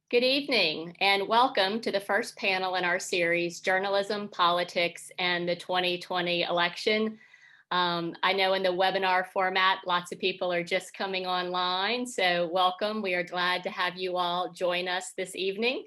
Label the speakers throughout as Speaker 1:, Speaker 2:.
Speaker 1: Good evening and welcome to the first panel in our series, Journalism, Politics, and the 2020 Election. I know in the webinar format, lots of people are just coming online, so welcome. We are glad to have you all join us this evening.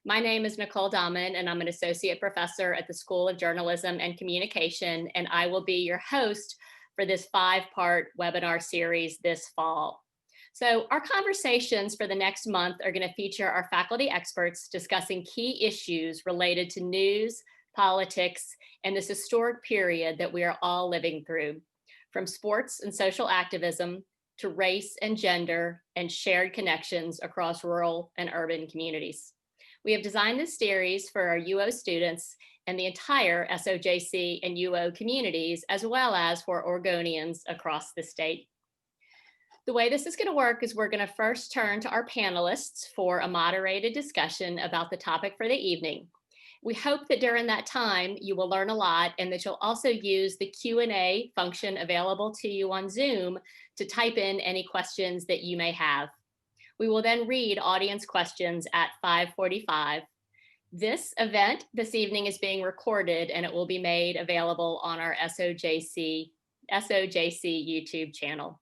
Speaker 1: My name is Nicole Dahmen, and I'm an Associate Professor at the School of Journalism and Communication, and I will be your host for this 5-part webinar series this fall. So our conversations for the next month are going to feature our faculty experts discussing key issues related to news, politics, and this historic period that we are all living through, from sports and social activism to race and gender and shared connections across rural and urban communities. We have designed this series for our UO students and the entire SOJC and UO communities, as well as for Oregonians across the state. The way this is going to work is we're going to first turn to our panelists for a moderated discussion about the topic for the evening. We hope that during that time you will learn a lot and that you'll also use the Q&A function available to you on Zoom to type in any questions that you may have. We will then read audience questions at 5:45. This event this evening is being recorded and it will be made available on our SOJC YouTube channel.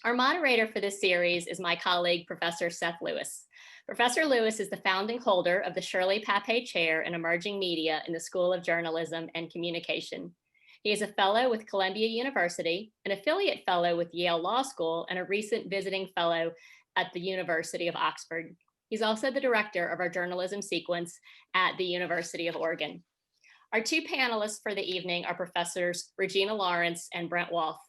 Speaker 1: Our moderator for this series is my colleague, Professor Seth Lewis. Professor Lewis is the founding holder of the Shirley Papay Chair in Emerging Media in the School of Journalism and Communication. He is a fellow with Columbia University, an affiliate fellow with Yale Law School, and a recent visiting fellow at the University of Oxford. He's also the director of our journalism sequence at the University of Oregon. Our two panelists for the evening are Professors Regina Lawrence and Brent Walth.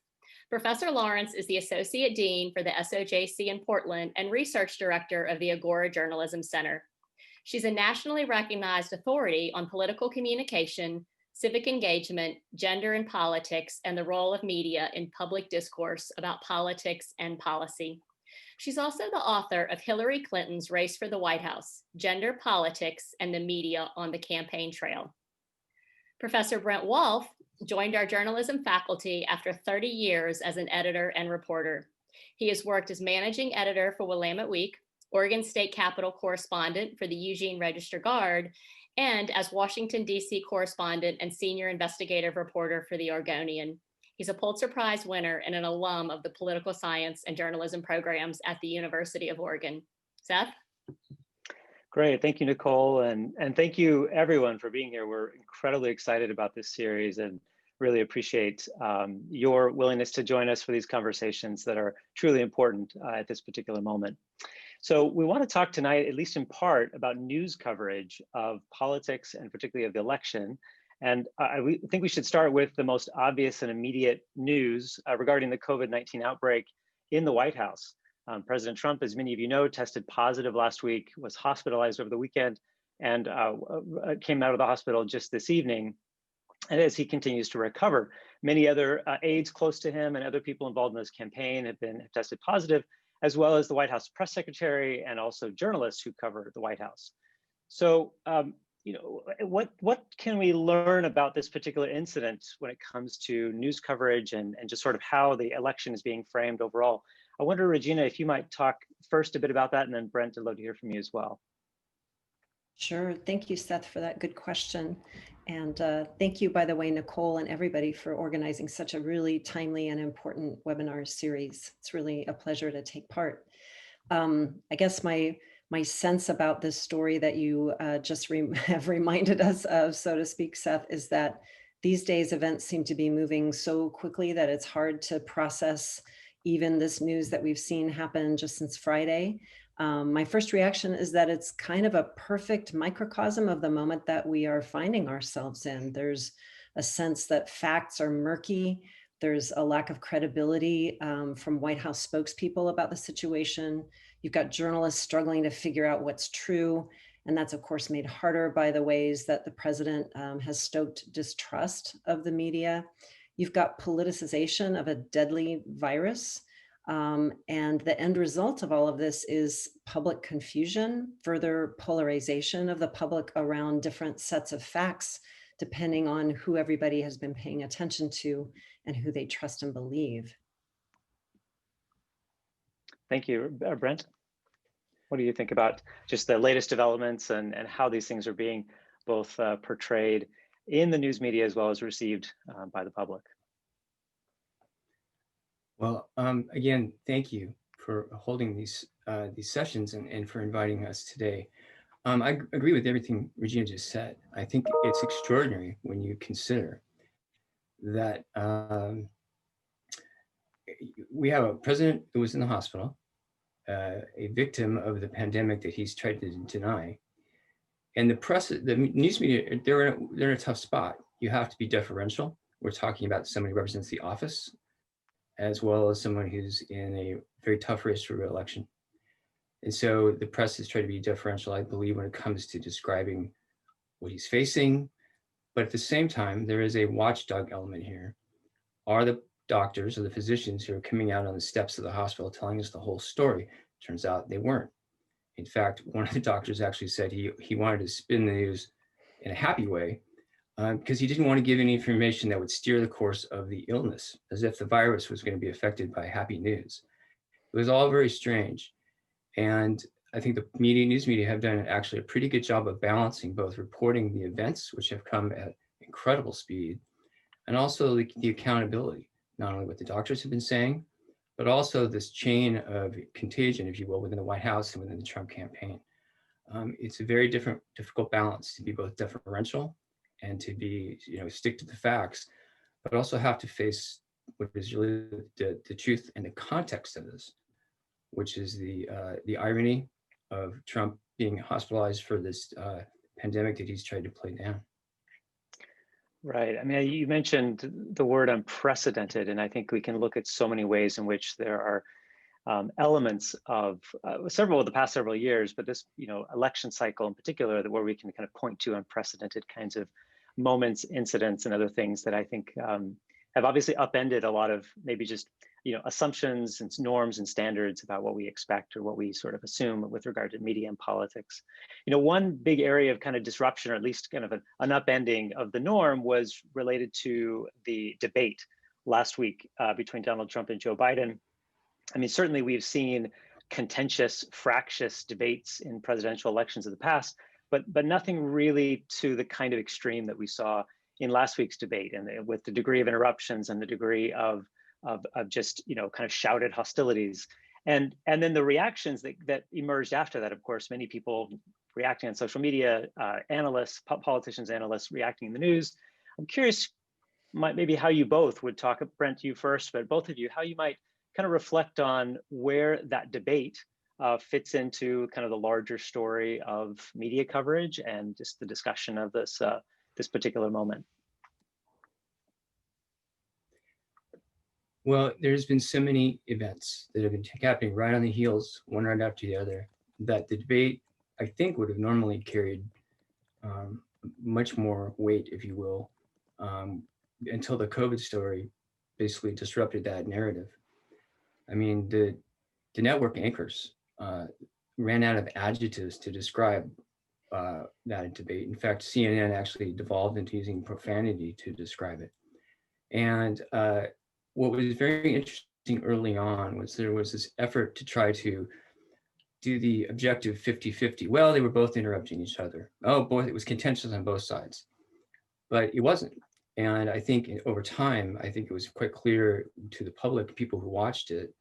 Speaker 1: Professor Lawrence is the Associate Dean for the SOJC in Portland and Research Director of the Agora Journalism Center. She's a nationally recognized authority on political communication, civic engagement, gender and politics, and the role of media in public discourse about politics and policy. She's also the author of Hillary Clinton's Race for the White House, Gender, Politics, and the Media on the Campaign Trail. Professor Brent Wolfe joined our journalism faculty after 30 years as an editor and reporter. He has worked as managing editor for Willamette Week, Oregon State Capitol correspondent for the Eugene Register-Guard, and as Washington, D.C. correspondent and senior investigative reporter for the Oregonian. He's a Pulitzer Prize winner and an alum of the political science and journalism programs at the University of Oregon. Seth?
Speaker 2: Great, thank you, Nicole, and thank you everyone for being here. We're incredibly excited about this series and really appreciate your willingness to join us for these conversations that are truly important at this particular moment. So we want to talk tonight, at least in part, about news coverage of politics and particularly of the election. And I think we should start with the most obvious and immediate news regarding the COVID-19 outbreak in the White House. President Trump, as many of you know, tested positive last week, was hospitalized over the weekend, and came out of the hospital just this evening. And as he continues to recover, many other aides close to him and other people involved in this campaign have tested positive, as well as the White House press secretary and also journalists who cover the White House. So, what can we learn about this particular incident when it comes to news coverage and just sort of how the election is being framed overall? I wonder, Regina, if you might talk first a bit about that, and then Brent, I'd love to hear from you as well.
Speaker 3: Sure. Thank you, Seth, for that good question. And thank you, by the way, Nicole and everybody for organizing such a really timely and important webinar series. It's really a pleasure to take part. I guess my sense about this story that you just have reminded us of, so to speak, Seth, is that these days events seem to be moving so quickly that it's hard to process even this news that we've seen happen just since Friday. My first reaction is that it's kind of a perfect microcosm of the moment that we are finding ourselves in. There's a sense that facts are murky. There's a lack of credibility from White House spokespeople about the situation. You've got journalists struggling to figure out what's true. And that's, of course, made harder by the ways that the president has stoked distrust of the media. You've got politicization of a deadly virus. And the end result of all of this is public confusion, further polarization of the public around different sets of facts, depending on who everybody has been paying attention to and who they trust and believe.
Speaker 2: Thank you. Brent? What do you think about just the latest developments and how these things are being both portrayed in the news media as well as received by the public?
Speaker 4: Well, again, thank you for holding these sessions and for inviting us today. I agree with everything Regina just said. I think it's extraordinary when you consider that we have a president who was in the hospital, a victim of the pandemic that he's tried to deny. And the press, the news media, they're in a tough spot. You have to be deferential. We're talking about somebody who represents the office, as well as someone who's in a very tough race for re-election. And so the press has tried to be deferential, I believe, when it comes to describing what he's facing. But at the same time, there is a watchdog element here. Are the doctors or the physicians who are coming out on the steps of the hospital telling us the whole story? Turns out they weren't. In fact, one of the doctors actually said he wanted to spin the news in a happy way because he didn't want to give any information that would steer the course of the illness, as if the virus was going to be affected by happy news. It was all very strange. And I think the news media have done actually a pretty good job of balancing both reporting the events, which have come at incredible speed, and also the accountability, not only what the doctors have been saying, but also this chain of contagion, if you will, within the White House and within the Trump campaign. It's a very difficult balance to be both deferential and to be, stick to the facts, but also have to face what is really the truth and the context of this, which is the irony of Trump being hospitalized for this pandemic that he's tried to play down.
Speaker 2: Right. I mean, you mentioned the word unprecedented, and I think we can look at so many ways in which there are elements of the past several years, but this, election cycle in particular, where we can kind of point to unprecedented kinds of moments, incidents, and other things that I think have obviously upended a lot of maybe just assumptions and norms and standards about what we expect or what we sort of assume with regard to media and politics. One big area of kind of disruption, or at least kind of an upending of the norm, was related to the debate last week between Donald Trump and Joe Biden. I mean, certainly we've seen contentious, fractious debates in presidential elections of the past, but nothing really to the kind of extreme that we saw in last week's debate, and with the degree of interruptions and the degree of just kind of shouted hostilities, and then the reactions that emerged after that. Of course, many people reacting on social media, analysts, politicians, analysts reacting in the news. I'm curious, maybe how you both would talk. Brent, you first, but both of you, how you might kind of reflect on where that debate fits into kind of the larger story of media coverage and just the discussion of this particular moment.
Speaker 4: Well, there's been so many events that have been happening right on the heels, one right after the other, that the debate, I think, would have normally carried much more weight, if you will, until the COVID story basically disrupted that narrative. I mean, the network anchors ran out of adjectives to describe that debate. In fact, CNN actually devolved into using profanity to describe it. And what was very interesting early on was there was this effort to try to do the objective 50-50. Well, they were both interrupting each other. Oh boy, it was contentious on both sides, but it wasn't. And I think over time, I think it was quite clear to the public, people who watched it,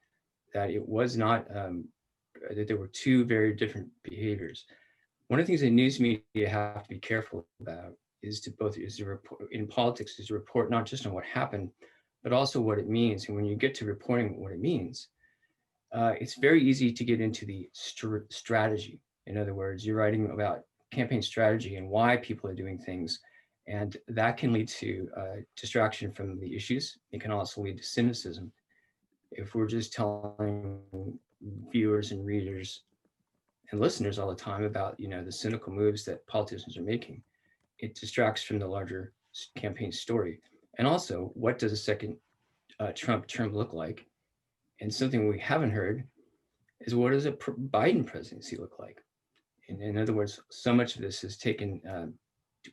Speaker 4: that it was not, that there were two very different behaviors. One of the things that news media have to be careful about is to report in politics, is to report not just on what happened, but also what it means. And when you get to reporting what it means, it's very easy to get into the strategy. In other words, you're writing about campaign strategy and why people are doing things. And that can lead to distraction from the issues. It can also lead to cynicism. If we're just telling viewers and readers and listeners all the time about, the cynical moves that politicians are making, it distracts from the larger campaign story. And also, what does a second Trump term look like? And something we haven't heard is, what does a Biden presidency look like? In other words, so much of this has taken,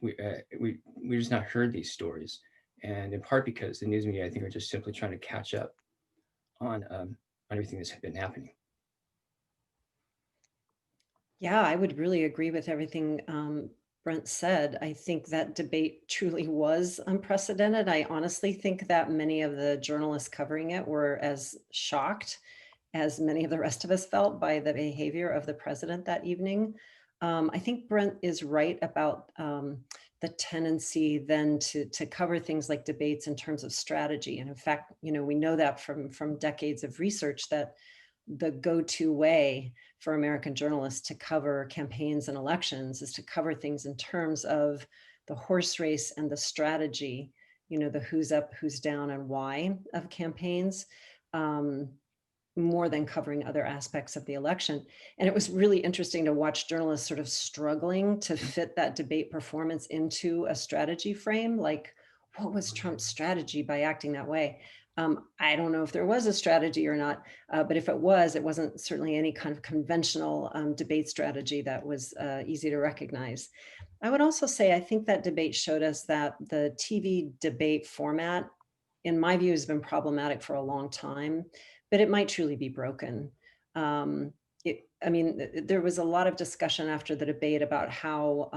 Speaker 4: we just not heard these stories. And in part because the news media, I think, are just simply trying to catch up on everything that's been happening.
Speaker 3: Yeah, I would really agree with everything Brent said. I think that debate truly was unprecedented. I honestly think that many of the journalists covering it were as shocked as many of the rest of us felt by the behavior of the president that evening. I think Brent is right about the tendency then to cover things like debates in terms of strategy. And in fact, we know that from decades of research that the go-to way for American journalists to cover campaigns and elections is to cover things in terms of the horse race and the strategy, the who's up, who's down, and why of campaigns. More than covering other aspects of the election. And it was really interesting to watch journalists sort of struggling to fit that debate performance into a strategy frame. Like, what was Trump's strategy by acting that way? I don't know if there was a strategy or not, but if it wasn't certainly any kind of conventional debate strategy that was easy to recognize. I would also say, I think that debate showed us that the TV debate format, in my view, has been problematic for a long time, but it might truly be broken. There was a lot of discussion after the debate about how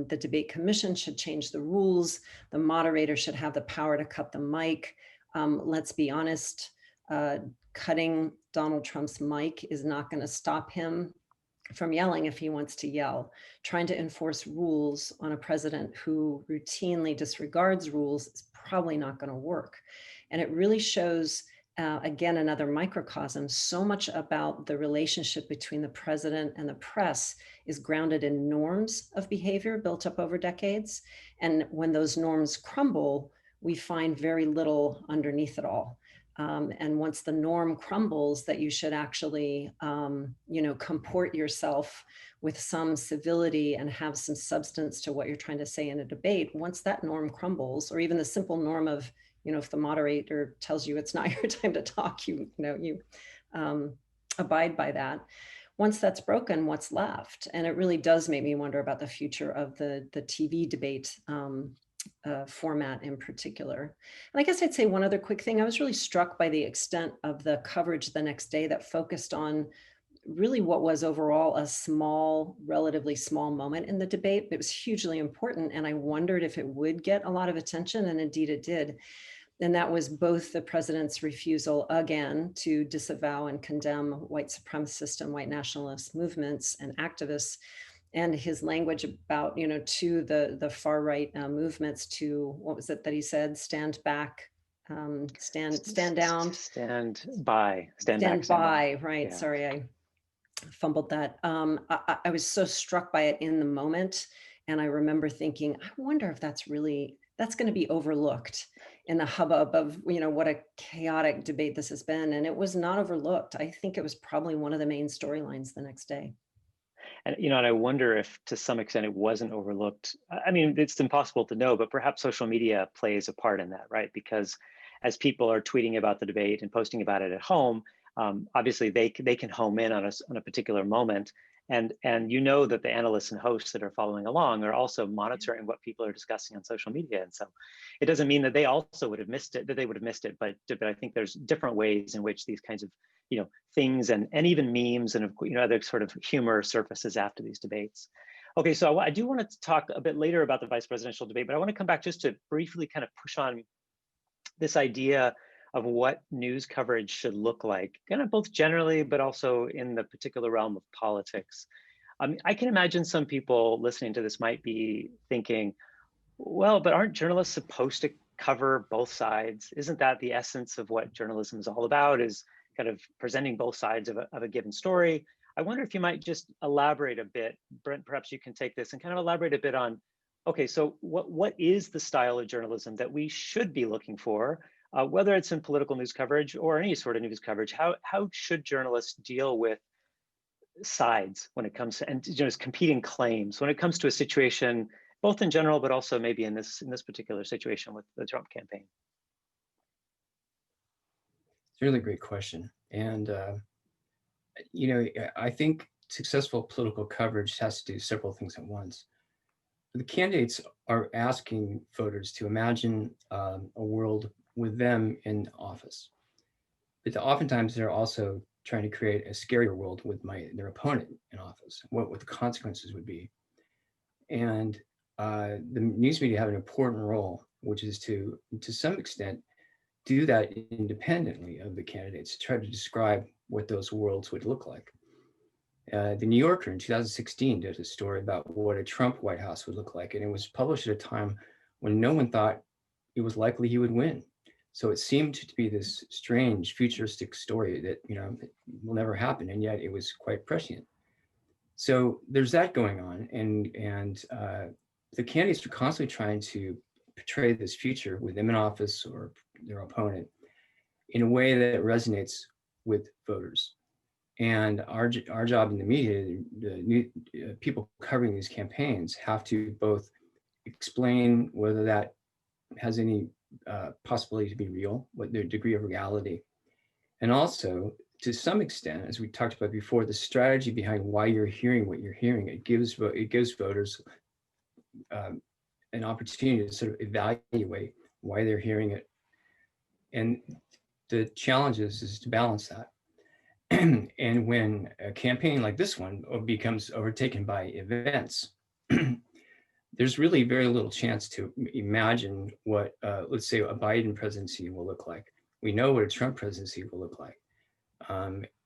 Speaker 3: the debate commission should change the rules. The moderator should have the power to cut the mic. Let's be honest, cutting Donald Trump's mic is not going to stop him from yelling if he wants to yell. Trying to enforce rules on a president who routinely disregards rules is probably not going to work. And it really shows, again, another microcosm. So much about the relationship between the president and the press is grounded in norms of behavior built up over decades. And when those norms crumble, we find very little underneath it all. And once the norm crumbles that you should actually, comport yourself with some civility and have some substance to what you're trying to say in a debate, once that norm crumbles, or even the simple norm of, if the moderator tells you it's not your time to talk, you abide by that. Once that's broken, what's left? And it really does make me wonder about the future of the TV debate format in particular. And I guess I'd say one other quick thing. I was really struck by the extent of the coverage the next day that focused on really what was overall a relatively small moment in the debate. It was hugely important, and I wondered if it would get a lot of attention, and indeed it did. And that was both the president's refusal again to disavow and condemn white supremacist and white nationalist movements and activists, and his language about, to the far right movements to, what was it that he said? Stand back, stand down.
Speaker 2: Stand by, stand back, stand
Speaker 3: by,
Speaker 2: by.
Speaker 3: right,
Speaker 2: Yeah.
Speaker 3: Sorry, I fumbled that. I was so struck by it in the moment. And I remember thinking, I wonder if that's going to be overlooked in the hubbub of, what a chaotic debate this has been. And it was not overlooked. I think it was probably one of the main storylines the next day.
Speaker 2: And, and I wonder if to some extent it wasn't overlooked. I mean, it's impossible to know, but perhaps social media plays a part in that, right? Because as people are tweeting about the debate and posting about it at home, obviously they can home in on a particular moment. And that the analysts and hosts that are following along are also monitoring what people are discussing on social media. And so it doesn't mean that they also would have missed it, but I think there's different ways in which these kinds of things and even memes and other sort of humor surfaces after these debates. Okay, so I do want to talk a bit later about the vice presidential debate, but I want to come back just to briefly kind of push on this idea of what news coverage should look like, kind of both generally, but also in the particular realm of politics. I can imagine some people listening to this might be thinking, well, but aren't journalists supposed to cover both sides? Isn't that the essence of what journalism is all about, is kind of presenting both sides of a given story? I wonder if you might just elaborate a bit. Brent, perhaps you can take this and kind of elaborate a bit on, okay, so what is the style of journalism that we should be looking for, whether it's in political news coverage or any sort of news coverage? How should journalists deal with sides when it comes to, and just competing claims when it comes to a situation, both in general, but also maybe in this particular situation with the Trump campaign?
Speaker 4: It's a really great question. And, I think successful political coverage has to do several things at once. The candidates are asking voters to imagine a world with them in office. But oftentimes they're also trying to create a scarier world with their opponent in office, what the consequences would be. And the news media have an important role, which is to some extent, do that independently of the candidates, to try to describe what those worlds would look like. The New Yorker in 2016 did a story about what a Trump White House would look like, and it was published at a time when no one thought it was likely he would win. So it seemed to be this strange futuristic story that, you know, will never happen, and yet it was quite prescient. So there's that going on, and the candidates are constantly trying to portray this future with them in office or their opponent in a way that resonates with voters. And our job in the media, the people covering these campaigns, have to both explain whether that has any possibility to be real, what their degree of reality, and also, to some extent, as we talked about before, the strategy behind why you're hearing what you're hearing. It gives voters an opportunity to sort of evaluate why they're hearing it, and the challenge is to balance that. And when a campaign like this one becomes overtaken by events, there's really very little chance to imagine what, let's say, a Biden presidency will look like. We know what a Trump presidency will look like.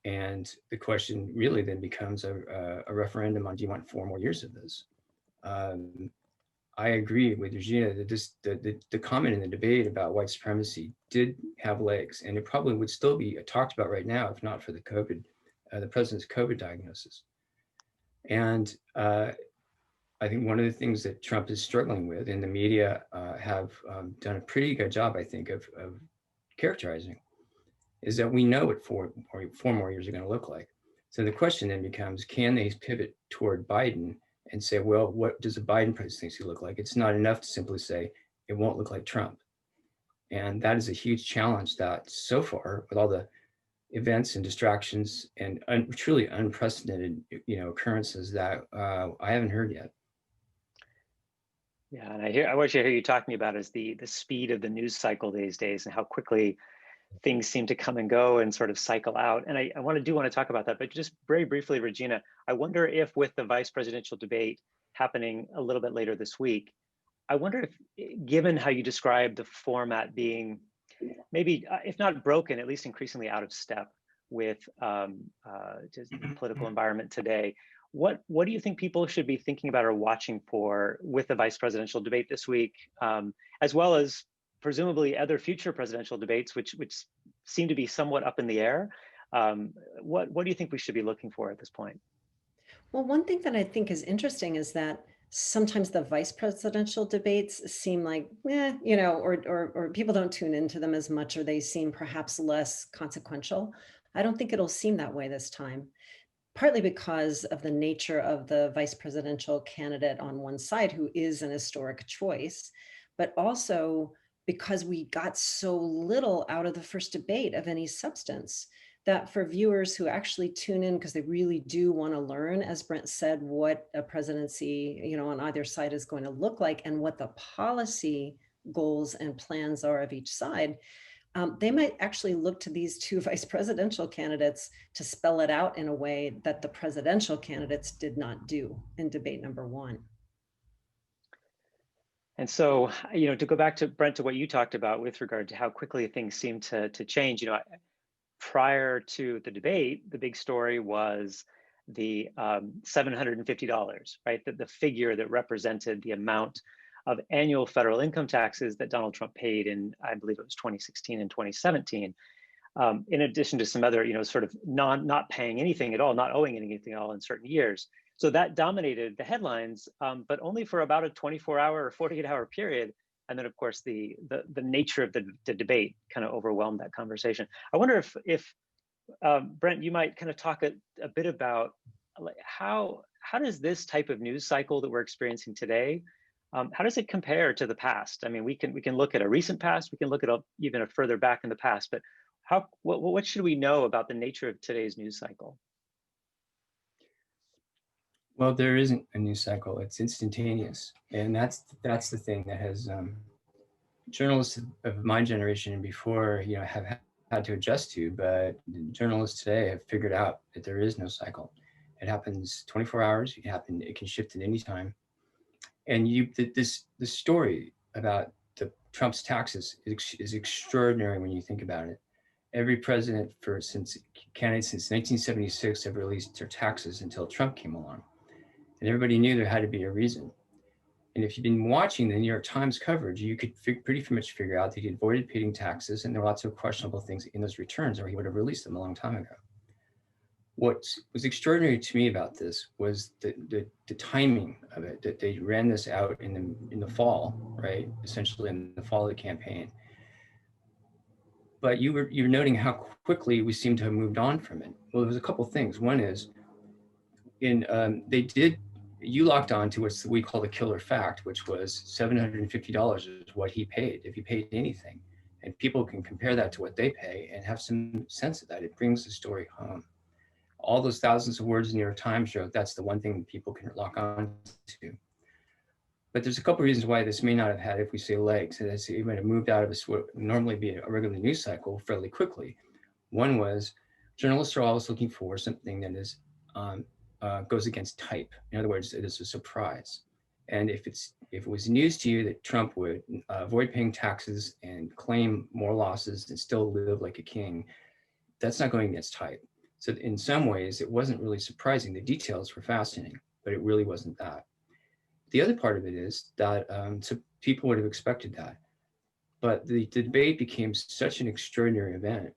Speaker 4: And the question really then becomes a referendum on, do you want 4 more years of this? I agree with Regina that the comment in the debate about white supremacy did have legs, and it probably would still be talked about right now if not for the president's COVID diagnosis. And I think one of the things that Trump is struggling with, and the media have done a pretty good job, I think, of characterizing, is that we know what 4 more years are going to look like. So the question then becomes, can they pivot toward Biden and say, well, what does a Biden presidency look like? It's not enough to simply say it won't look like Trump. And that is a huge challenge that so far, with all the events and distractions and truly unprecedented, occurrences, that I haven't heard yet.
Speaker 2: Yeah, and what I hear you talking about is the speed of the news cycle these days and how quickly things seem to come and go and sort of cycle out. And I want to talk about that, but just very briefly, Regina, I wonder if with the vice presidential debate happening a little bit later this week, I wonder if, given how you described the format being maybe, if not broken, at least increasingly out of step with just the political environment today, what do you think people should be thinking about or watching for with the vice presidential debate this week, as well as presumably other future presidential debates, which seem to be somewhat up in the air? What do you think we should be looking for at this point?
Speaker 3: Well, one thing that I think is interesting is that sometimes the vice presidential debates seem like, or people don't tune into them as much, or they seem perhaps less consequential. I don't think it'll seem that way this time, partly because of the nature of the vice presidential candidate on one side, who is an historic choice, but also because we got so little out of the first debate of any substance, that for viewers who actually tune in because they really do want to learn, as Brent said, what a presidency, on either side is going to look like and what the policy goals and plans are of each side, they might actually look to these 2 vice presidential candidates to spell it out in a way that the presidential candidates did not do in debate number 1.
Speaker 2: And so, to go back to Brent, to what you talked about with regard to how quickly things seem to change, prior to the debate, the big story was the $750, right? The figure that represented the amount of annual federal income taxes that Donald Trump paid in, I believe it was 2016 and 2017, in addition to some other, sort of not paying anything at all, not owing anything at all in certain years. So that dominated the headlines, but only for about a 24-hour or 48-hour period. And then, of course, the nature of the debate kind of overwhelmed that conversation. I wonder if Brent, you might kind of talk a bit about how does this type of news cycle that we're experiencing today, how does it compare to the past? I mean, we can look at a recent past, we can look at even a further back in the past, but what should we know about the nature of today's news cycle?
Speaker 4: Well, there isn't a news cycle; it's instantaneous, and that's the thing that has journalists of my generation and before, have had to adjust to, but journalists today have figured out that there is no cycle. It happens 24 hours. It can shift at any time. And this story about Trump's taxes is extraordinary when you think about it. Every president since 1976 have released their taxes until Trump came along, and everybody knew there had to be a reason. And if you've been watching the New York Times coverage, you could pretty much figure out that he avoided paying taxes, and there were lots of questionable things in those returns, or he would have released them a long time ago. What was extraordinary to me about this was the timing of it, that they ran this out in the fall, right? Essentially in the fall of the campaign. But you were noting how quickly we seem to have moved on from it. Well, there was a couple things. One is, you locked on to what we call the killer fact, which was $750 is what he paid, if he paid anything. And people can compare that to what they pay and have some sense of that. It brings the story home. All those thousands of words in the New York Times wrote, that's the one thing that people can lock on to. But there's a couple of reasons why this may not have had, if we say legs, and it might have moved out of what would normally be a regular news cycle fairly quickly. One was, journalists are always looking for something that is goes against type. In other words, it is a surprise. And if it was news to you that Trump would avoid paying taxes and claim more losses and still live like a king, that's not going against type. So in some ways, it wasn't really surprising. The details were fascinating, but it really wasn't that. The other part of it is that so people would have expected that, but the debate became such an extraordinary event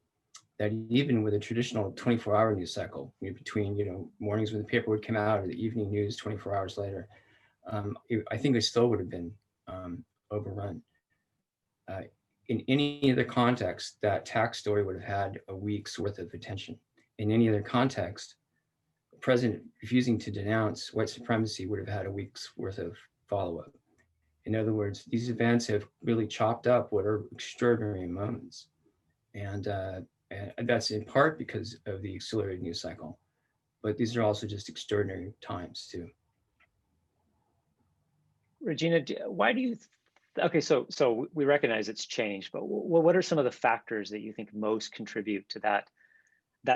Speaker 4: that even with a traditional 24-hour news cycle, between mornings when the paper would come out or the evening news 24 hours later, I think it still would have been overrun. In any other context, that tax story would have had a week's worth of attention. In any other context, the president refusing to denounce white supremacy would have had a week's worth of follow-up. In other words, these events have really chopped up what are extraordinary moments. And that's in part because of the accelerated news cycle. But these are also just extraordinary times too.
Speaker 2: Regina, why do you, okay, so we recognize it's changed, but what are some of the factors that you think most contribute to that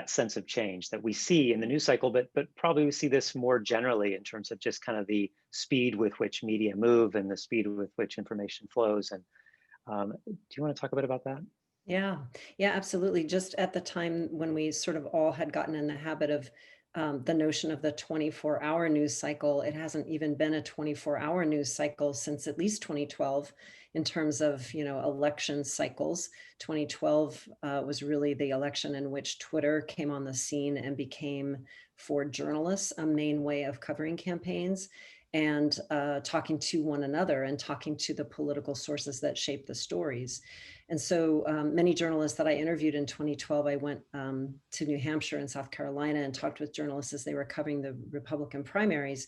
Speaker 2: sense of change that we see in the news cycle, but probably we see this more generally in terms of just kind of the speed with which media move and the speed with which information flows? And do you want to talk a bit about that?
Speaker 3: Yeah, absolutely. Just at the time when we sort of all had gotten in the habit of the notion of the 24-hour news cycle, it hasn't even been a 24-hour news cycle since at least 2012 in terms of, election cycles. 2012 was really the election in which Twitter came on the scene and became, for journalists, a main way of covering campaigns and talking to one another and talking to the political sources that shape the stories. And so many journalists that I interviewed in 2012, I went to New Hampshire and South Carolina and talked with journalists as they were covering the Republican primaries.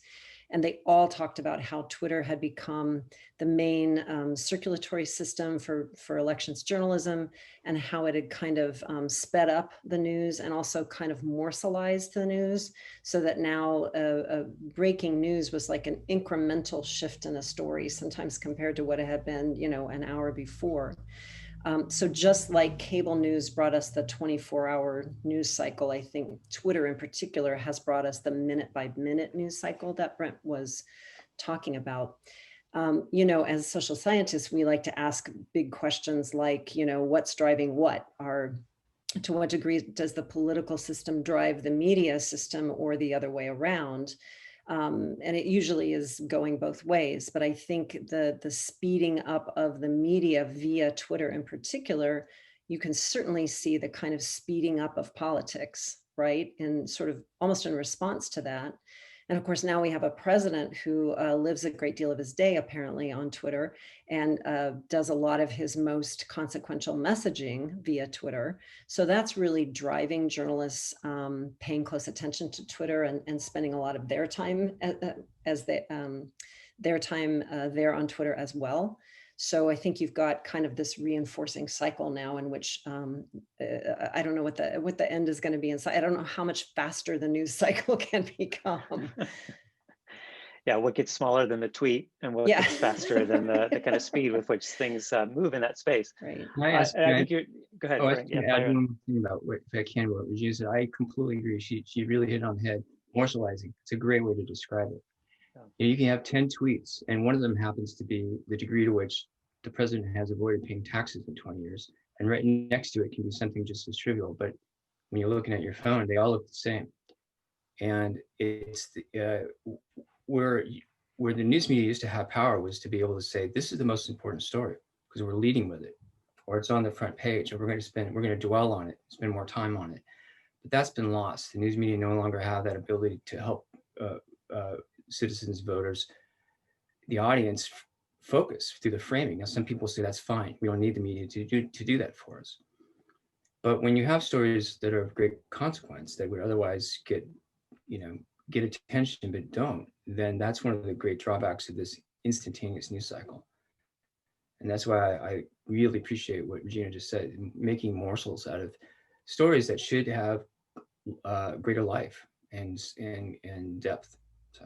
Speaker 3: And they all talked about how Twitter had become the main circulatory system for elections journalism, and how it had kind of sped up the news and also kind of morselized the news, so that now breaking news was like an incremental shift in a story, sometimes compared to what it had been, an hour before. So just like cable news brought us the 24-hour news cycle, I think Twitter in particular has brought us the minute-by-minute news cycle that Brent was talking about. As social scientists, we like to ask big questions like, what's driving what? To what degree does the political system drive the media system, or the other way around? And it usually is going both ways, but I think the speeding up of the media via Twitter in particular, you can certainly see the kind of speeding up of politics, right? And sort of almost in response to that. And of course, now we have a president who lives a great deal of his day apparently on Twitter, and does a lot of his most consequential messaging via Twitter. So that's really driving journalists paying close attention to Twitter and spending a lot of their time there on Twitter as well. So I think you've got kind of this reinforcing cycle now in which I don't know what the end is going to be inside. I don't know how much faster the news cycle can become.
Speaker 2: yeah, what gets smaller than the tweet and what
Speaker 3: Yeah.
Speaker 2: gets faster than the kind of speed with which things move in that space.
Speaker 3: Right.
Speaker 4: Can I ask,
Speaker 2: And I think you're, go ahead,
Speaker 4: oh, I
Speaker 2: Brent.
Speaker 4: can
Speaker 2: Yeah,
Speaker 4: add
Speaker 2: fire.
Speaker 4: one thing about what, if I can, what Regina said. I completely agree. She really hit it on the head. Morsalizing. It's a great way to describe it.
Speaker 2: Yeah.
Speaker 4: You can have 10 tweets, and one of them happens to be the degree to which the president has avoided paying taxes in 20 years. And right next to it can be something just as trivial, but when you're looking at your phone, they all look the same. And it's where the news media used to have power was to be able to say, this is the most important story because we're leading with it, or it's on the front page, or we're going to dwell on it, spend more time on it. But that's been lost. The news media no longer have that ability to help citizens, voters, the audience focus through the framing. Now, some people say that's fine. We don't need the media to do that for us. But when you have stories that are of great consequence that would otherwise get attention but don't, then that's one of the great drawbacks of this instantaneous news cycle. And that's why I really appreciate what Regina just said, making morsels out of stories that should have greater life and depth. So.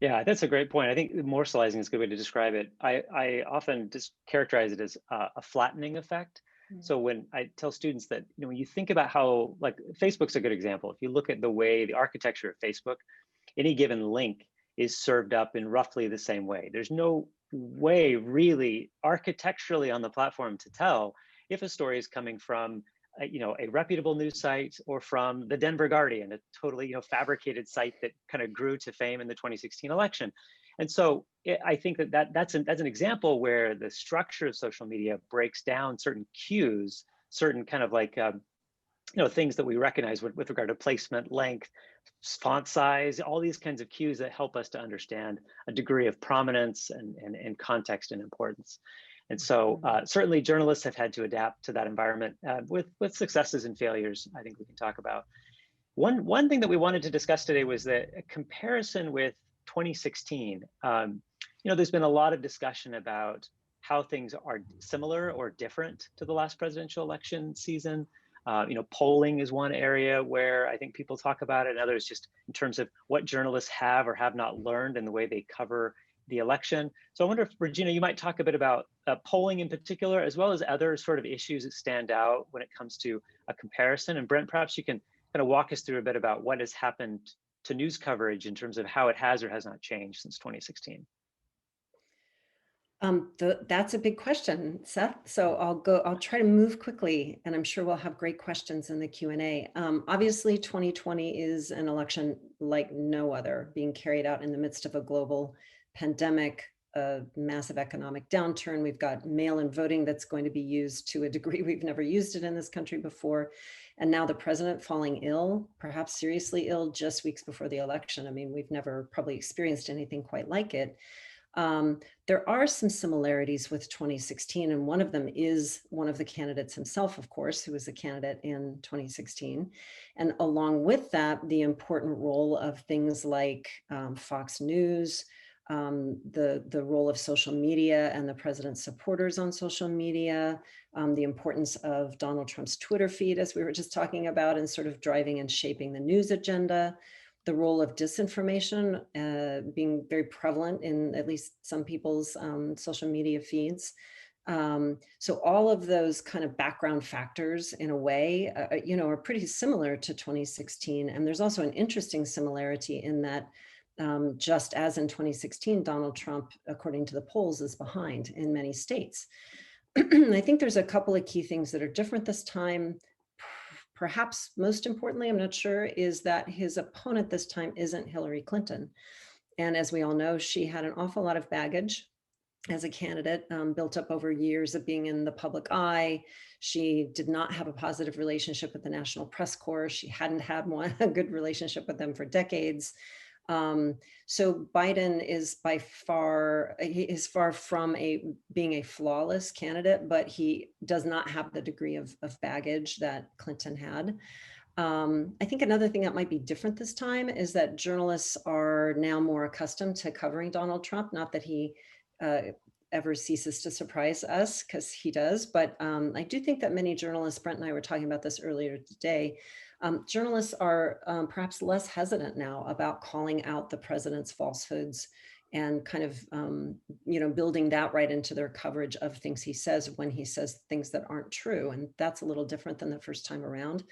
Speaker 2: Yeah, that's a great point. I think morsalizing is a good way to describe it. I often just characterize it as a flattening effect. So when I tell students that, when you think about how, like, Facebook's a good example. If you look at the way the architecture of Facebook, any given link is served up in roughly the same way. There's no way really architecturally on the platform to tell if a story is coming from a reputable news site or from the Denver Guardian, a totally fabricated site that kind of grew to fame in the 2016 election. And so I think that's an example where the structure of social media breaks down certain cues, certain kind of like things that we recognize with regard to placement, length, font size, all these kinds of cues that help us to understand a degree of prominence and context and importance. And so certainly journalists have had to adapt to that environment with successes and failures, I think we can talk about. One thing that we wanted to discuss today was the comparison with 2016. There's been a lot of discussion about how things are similar or different to the last presidential election season. Polling is one area where I think people talk about it, and others just in terms of what journalists have or have not learned in the way they cover the election. So I wonder if, Regina, you might talk a bit about polling in particular, as well as other sort of issues that stand out when it comes to a comparison. And Brent, perhaps you can kind of walk us through a bit about what has happened to news coverage in terms of how it has or has not changed since 2016.
Speaker 3: That's a big question, Seth. So I'll try to move quickly, and I'm sure we'll have great questions in the Q&A. Obviously, 2020 is an election like no other, being carried out in the midst of a global pandemic, a massive economic downturn. We've got mail-in voting that's going to be used to a degree we've never used it in this country before. And now the president falling ill, perhaps seriously ill, just weeks before the election. I mean, we've never probably experienced anything quite like it. There are some similarities with 2016, and one of them is one of the candidates himself, of course, who was a candidate in 2016. And along with that, the important role of things like Fox News, the role of social media and the president's supporters on social media, the importance of Donald Trump's Twitter feed, as we were just talking about, and sort of driving and shaping the news agenda. The role of disinformation being very prevalent in at least some people's social media feeds. So all of those kind of background factors in a way, are pretty similar to 2016. And there's also an interesting similarity in that just as in 2016, Donald Trump, according to the polls, is behind in many states. I think there's a couple of key things that are different this time. Perhaps most importantly, I'm not sure, is that his opponent this time isn't Hillary Clinton. And as we all know, she had an awful lot of baggage as a candidate, built up over years of being in the public eye. She did not have a positive relationship with the National Press Corps. She hadn't had a good relationship with them for decades. So Biden is far from being a flawless candidate, but he does not have the degree of baggage that Clinton had. I think another thing that might be different this time is that journalists are now more accustomed to covering Donald Trump. Not that he ever ceases to surprise us, because he does, but I do think that many journalists, Brent and I were talking about this earlier today, Journalists are perhaps less hesitant now about calling out the president's falsehoods and kind of, building that right into their coverage of things he says when he says things that aren't true. And that's a little different than the first time around.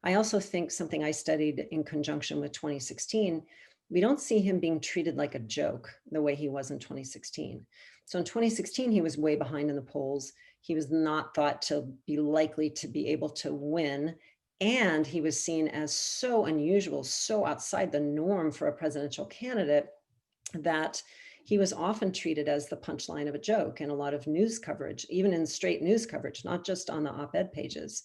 Speaker 3: I also think something I studied in conjunction with 2016, we don't see him being treated like a joke the way he was in 2016. So in 2016, he was way behind in the polls. He was not thought to be likely to be able to win. And he was seen as so unusual, so outside the norm for a presidential candidate that he was often treated as the punchline of a joke in a lot of news coverage, even in straight news coverage, not just on the op-ed pages.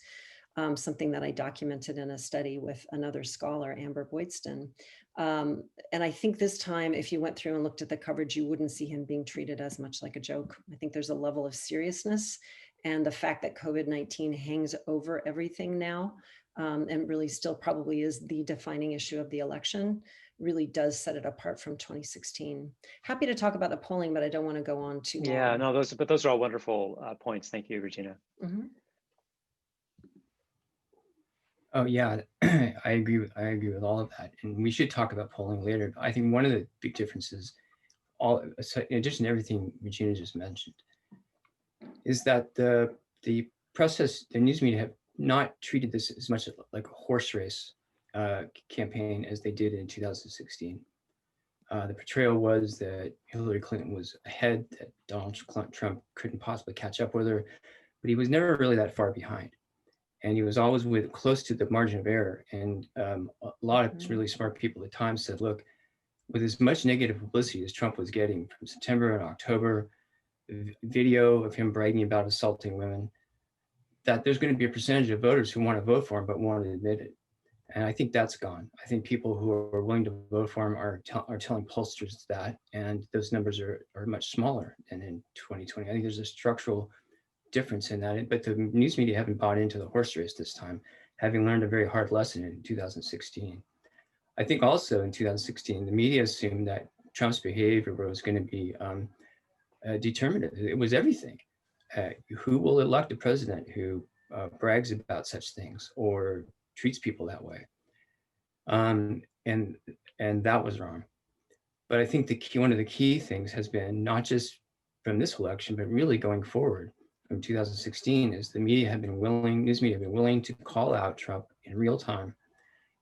Speaker 3: Something that I documented in a study with another scholar, Amber Boydston. And I think this time, if you went through and looked at the coverage, you wouldn't see him being treated as much like a joke. I think there's a level of seriousness, and the fact that COVID-19 hangs over everything now, and really still probably is the defining issue of the election, really does set it apart from 2016. Happy to talk about the polling, but I don't want to go on too long.
Speaker 2: Yeah, no, those are all wonderful points. Thank you, Regina.
Speaker 3: Mm-hmm.
Speaker 2: Mm-hmm.
Speaker 4: Oh yeah, I agree with all of that, and we should talk about polling later. But I think one of the big differences, in addition to everything Regina just mentioned, is that the process, the news media have not treated this as much like a horse race campaign as they did in 2016. The portrayal was that Hillary Clinton was ahead, that Donald Trump couldn't possibly catch up with her, but he was never really that far behind. And he was always close to the margin of error. And a lot of really smart people at the time said, look, with as much negative publicity as Trump was getting from September and October, video of him bragging about assaulting women, that there's going to be a percentage of voters who want to vote for him but won't admit it. And I think that's gone. I think people who are willing to vote for him are telling pollsters that, and those numbers are much smaller than in 2020. I think there's a structural difference in that, but the news media haven't bought into the horse race this time, having learned a very hard lesson in 2016. I think also in 2016, the media assumed that Trump's behavior was going to be determinative. It was everything. Who will elect a president who brags about such things or treats people that way? And that was wrong. But I think one of the key things has been, not just from this election, but really going forward from 2016, is news media have been willing to call out Trump in real time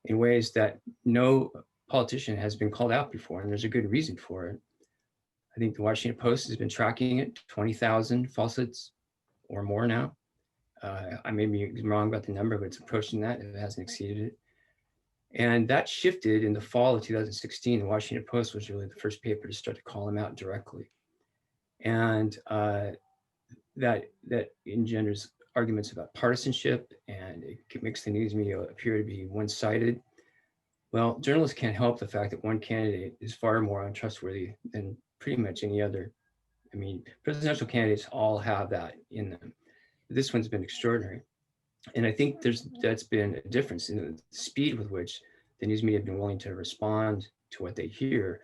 Speaker 4: in ways that no politician has been called out before. And there's a good reason for it. I think the Washington Post has been tracking it, 20,000 falsehoods or more now. I may be wrong about the number, but it's approaching that. It hasn't exceeded it. And that shifted in the fall of 2016. The Washington Post was really the first paper to start to call him out directly. And that engenders arguments about partisanship, and it makes the news media appear to be one-sided. Well, journalists can't help the fact that one candidate is far more untrustworthy than pretty much any other. I mean, presidential candidates all have that in them. This one's been extraordinary. And I think that's been a difference in the speed with which the news media have been willing to respond to what they hear,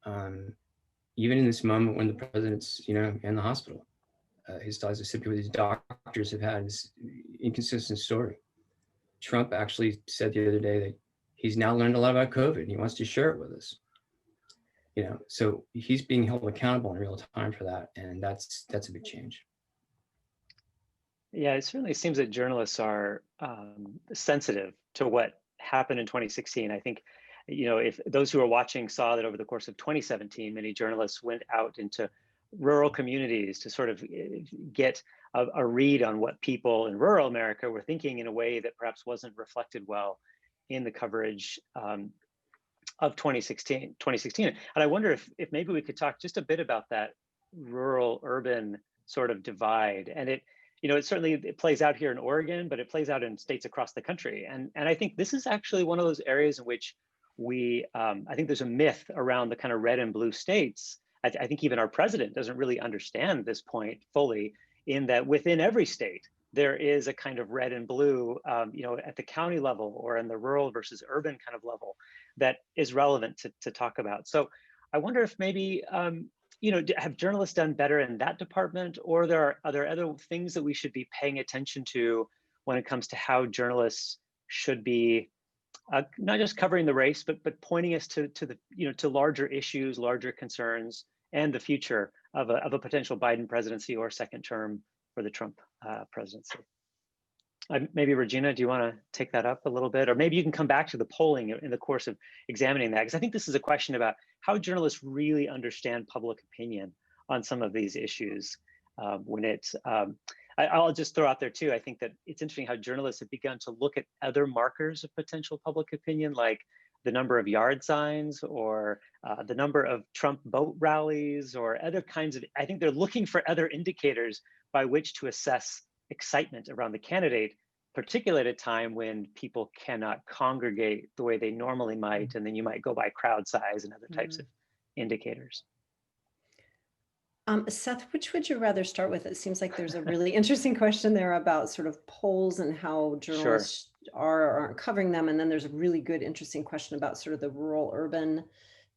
Speaker 4: even in this moment when the president's, in the hospital. His doctors have had this inconsistent story. Trump actually said the other day that he's now learned a lot about COVID and he wants to share it with us. So he's being held accountable in real time for that, and that's a big change.
Speaker 2: Yeah, it certainly seems that journalists are sensitive to what happened in 2016. I think, if those who are watching saw that over the course of 2017, many journalists went out into rural communities to sort of get a read on what people in rural America were thinking in a way that perhaps wasn't reflected well in the coverage of 2016. And I wonder if maybe we could talk just a bit about that rural-urban sort of divide. And it certainly plays out here in Oregon, but it plays out in states across the country. And I think this is actually one of those areas in which I think there's a myth around the kind of red and blue states. I think even our president doesn't really understand this point fully, in that within every state, there is a kind of red and blue, at the county level or in the rural versus urban kind of level that is relevant to talk about. So I wonder if maybe, have journalists done better in that department, or are there other things that we should be paying attention to when it comes to how journalists should be not just covering the race, but pointing us to the to larger issues, larger concerns, and the future of a potential Biden presidency or second term for the Trump presidency. Maybe Regina, do you want to take that up a little bit, or maybe you can come back to the polling in the course of examining that, because I think this is a question about how journalists really understand public opinion on some of these issues. I'll just throw out there too, I think that it's interesting how journalists have begun to look at other markers of potential public opinion, like the number of yard signs or the number of Trump boat rallies or other kinds of, I think they're looking for other indicators by which to assess excitement around the candidate, particularly at a time when people cannot congregate the way they normally might, and then you might go by crowd size and other types of indicators.
Speaker 3: Seth, which would you rather start with? It seems like there's a really interesting question there about sort of polls and how journalists are or aren't covering them. And then there's a really good, interesting question about sort of the rural-urban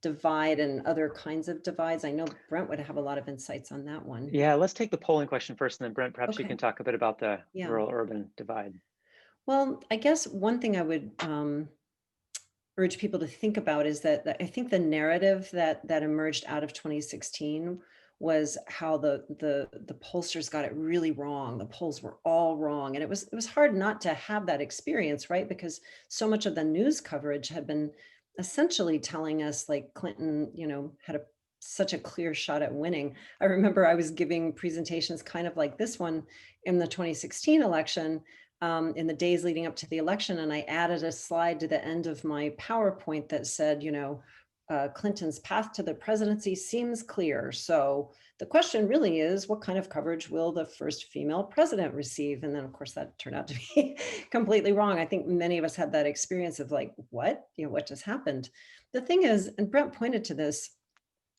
Speaker 3: divide and other kinds of divides. I know Brent would have a lot of insights on that one.
Speaker 2: Yeah, let's take the polling question first, and then Brent, perhaps you can talk a bit about the rural-urban divide.
Speaker 3: Well, I guess one thing I would urge people to think about is that I think the narrative that emerged out of 2016 was how the pollsters got it really wrong. The polls were all wrong. And it was hard not to have that experience, right? Because so much of the news coverage had been essentially telling us like Clinton, had such a clear shot at winning. I remember I was giving presentations kind of like this one in the 2016 election, in the days leading up to the election. And I added a slide to the end of my PowerPoint that said, Clinton's path to the presidency seems clear. So the question really is, what kind of coverage will the first female president receive? And then of course that turned out to be completely wrong. I think many of us had that experience of like, what just happened? The thing is, and Brent pointed to this,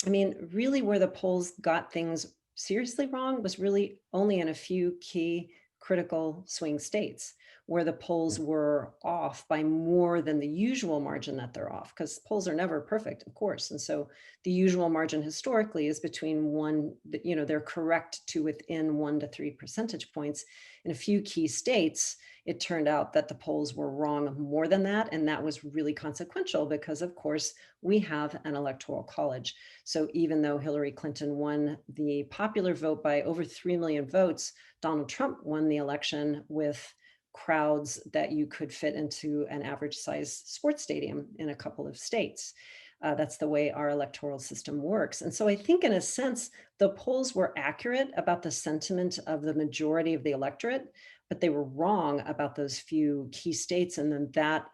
Speaker 3: I mean, really where the polls got things seriously wrong was really only in a few key critical swing states where the polls were off by more than the usual margin that they're off, because polls are never perfect, of course. And so the usual margin historically is between they're correct to within 1 to 3 percentage points. In a few key states, it turned out that the polls were wrong more than that. And that was really consequential because, of course, we have an electoral college. So even though Hillary Clinton won the popular vote by over 3 million votes, Donald Trump won the election with crowds that you could fit into an average size sports stadium in a couple of states. That's the way our electoral system works. And so I think in a sense, the polls were accurate about the sentiment of the majority of the electorate, but they were wrong about those few key states. And then that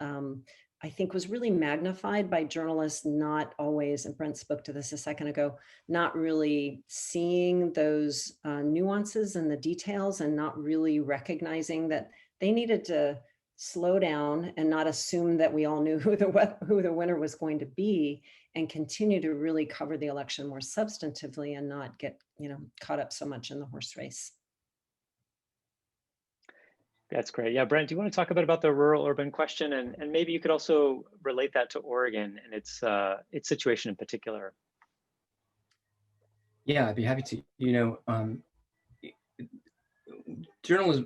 Speaker 3: I think was really magnified by journalists not always, and Brent spoke to this a second ago, not really seeing those nuances and the details and not really recognizing that they needed to slow down and not assume that we all knew who the winner was going to be, and continue to really cover the election more substantively and not get caught up so much in the horse race.
Speaker 2: That's great. Yeah, Brent, do you want to talk a bit about the rural-urban question, and maybe you could also relate that to Oregon and its situation in particular?
Speaker 4: Yeah, I'd be happy to.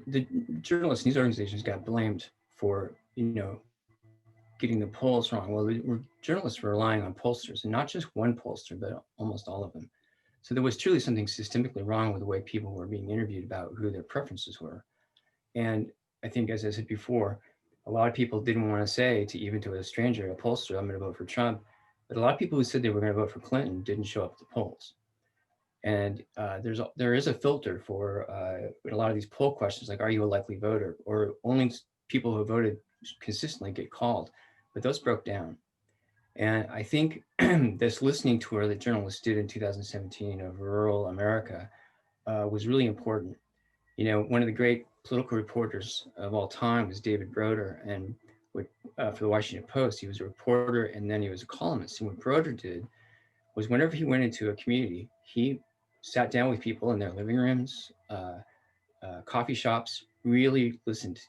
Speaker 4: The journalists, news organizations got blamed for getting the polls wrong. Well, journalists were relying on pollsters, and not just one pollster, but almost all of them. So there was truly something systemically wrong with the way people were being interviewed about who their preferences were. And I think, as I said before, a lot of people didn't want to say even to a stranger, a pollster, I'm going to vote for Trump. But a lot of people who said they were going to vote for Clinton didn't show up at the polls. And there is a filter for a lot of these poll questions, like, are you a likely voter? Or only people who voted consistently get called. But those broke down. And I think this listening tour that journalists did in 2017 of rural America was really important. One of the great political reporters of all time was David Broder, and for the Washington Post, he was a reporter and then he was a columnist. And what Broder did was, whenever he went into a community, he sat down with people in their living rooms, coffee shops, really listened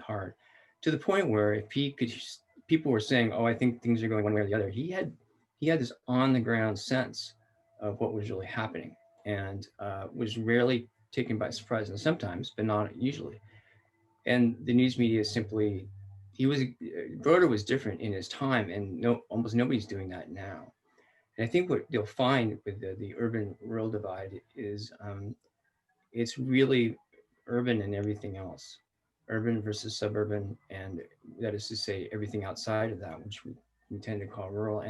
Speaker 4: hard, to the point where if people were saying, oh, I think things are going one way or the other, he had this on the ground sense of what was really happening, and was rarely taken by surprise, and sometimes, but not usually. And the news media simply Broder was different in his time, and almost nobody's doing that now. And I think what you'll find with the urban-rural divide is it's really urban and everything else, urban versus suburban, and that is to say everything outside of that, which we tend to call rural.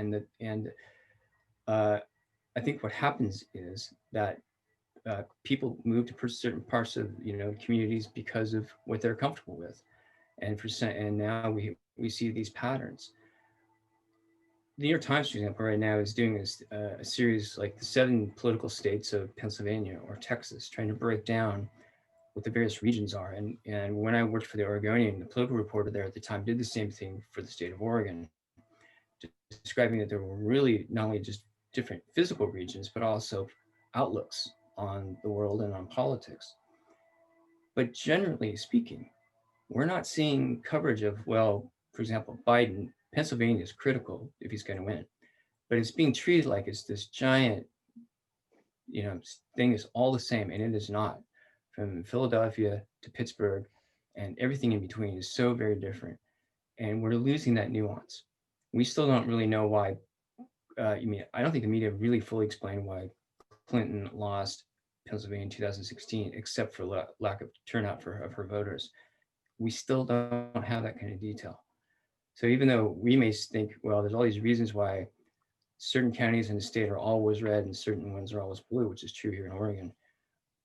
Speaker 4: Uh, I think what happens is that people move to certain parts of communities because of what they're comfortable with, and now we see these patterns. The New York Times, for example, right now is doing a series like the 7 political states of Pennsylvania or Texas, trying to break down what the various regions are. And when I worked for the Oregonian, the political reporter there at the time did the same thing for the state of Oregon, describing that there were really not only just different physical regions, but also outlooks on the world and on politics. But generally speaking, we're not seeing coverage of, well, for example, Biden. Pennsylvania is critical if he's going to win, but it's being treated like it's this giant, thing is all the same, and it is not. From Philadelphia to Pittsburgh, and everything in between is so very different, and we're losing that nuance. We still don't really know why. I don't think the media really fully explained why Clinton lost Pennsylvania in 2016, except for lack of turnout of her voters. We still don't have that kind of detail. So even though we may think, well, there's all these reasons why certain counties in the state are always red and certain ones are always blue, which is true here in Oregon,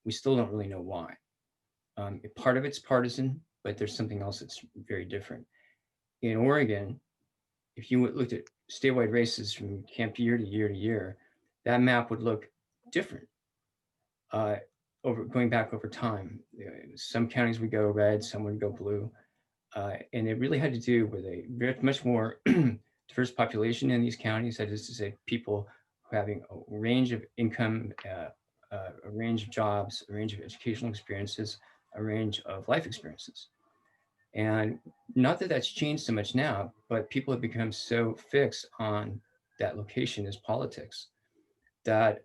Speaker 4: we still don't really know why. Part of it's partisan, but there's something else that's very different. In Oregon, if you looked at statewide races from year to year to year, that map would look different going back over time. Some counties would go red, some would go blue. And it really had to do with a much more diverse population in these counties. That is to say, people having a range of income, a range of jobs, a range of educational experiences, a range of life experiences. And not that that's changed so much now, but people have become so fixed on that location as politics that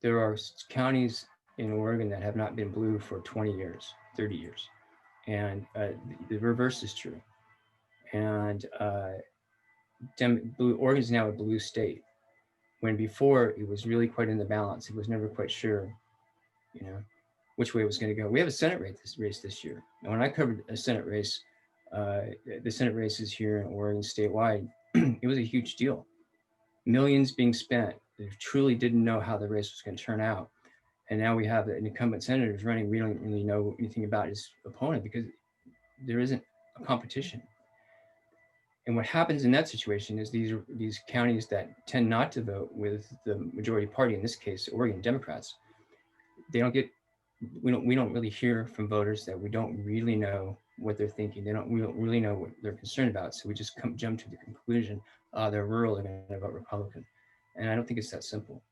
Speaker 4: there are counties in Oregon that have not been blue for 20 years, 30 years. And the reverse is true. And Oregon's now a blue state, when before it was really quite in the balance. It was never quite sure, which way it was going to go. We have a Senate race this year. And when I covered a Senate race, the Senate races here in Oregon statewide, it was a huge deal. Millions being spent. They truly didn't know how the race was going to turn out. And now we have an incumbent senator who's running. We don't really know anything about his opponent because there isn't a competition. And what happens in that situation is these counties that tend not to vote with the majority party, in this case, Oregon Democrats, we don't really hear from voters that we don't really know what they're thinking. We don't really know what they're concerned about. So we just jump to the conclusion, they're rural, they're going to vote Republican. And I don't think it's that simple.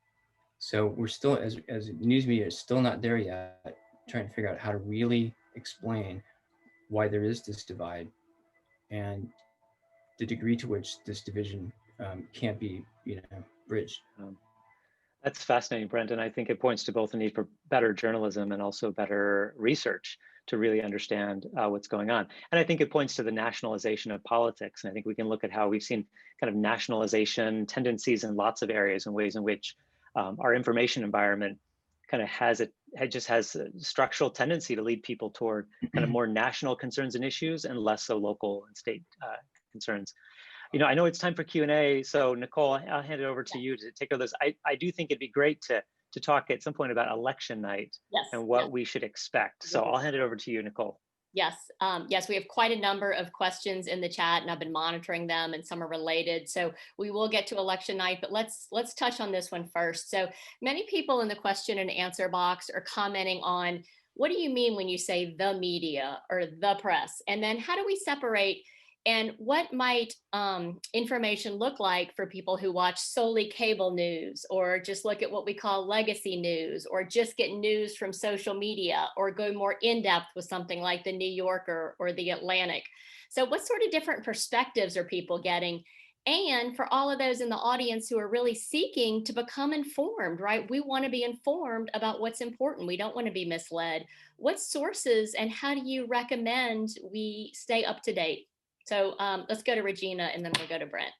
Speaker 4: So we're still, as news media, is still not there yet, trying to figure out how to really explain why there is this divide and the degree to which this division can't be, bridged.
Speaker 2: That's fascinating, Brent, and I think it points to both the need for better journalism and also better research to really understand what's going on. And I think it points to the nationalization of politics. And I think we can look at how we've seen kind of nationalization tendencies in lots of areas and ways in which our information environment kind of has a structural tendency to lead people toward kind of more national concerns and issues and less so local and state concerns. I know it's time for Q&A, so Nicole, I'll hand it over to you to take over this. I do think it'd be great to talk at some point about election night and what we should expect. So I'll hand it over to you, Nicole.
Speaker 1: Yes, yes, we have quite a number of questions in the chat, and I've been monitoring them, and some are related. So we will get to election night, but let's touch on this one first. So many people in the question and answer box are commenting on, what do you mean when you say the media or the press? And then how do we separate, and what might information look like for people who watch solely cable news, or just look at what we call legacy news, or just get news from social media, or go more in depth with something like the New Yorker or the Atlantic? So what sort of different perspectives are people getting? And for all of those in the audience who are really seeking to become informed, right? We want to be informed about what's important. We don't want to be misled. What sources and how do you recommend we stay up to date? So let's go to Regina and then we'll go to Brent.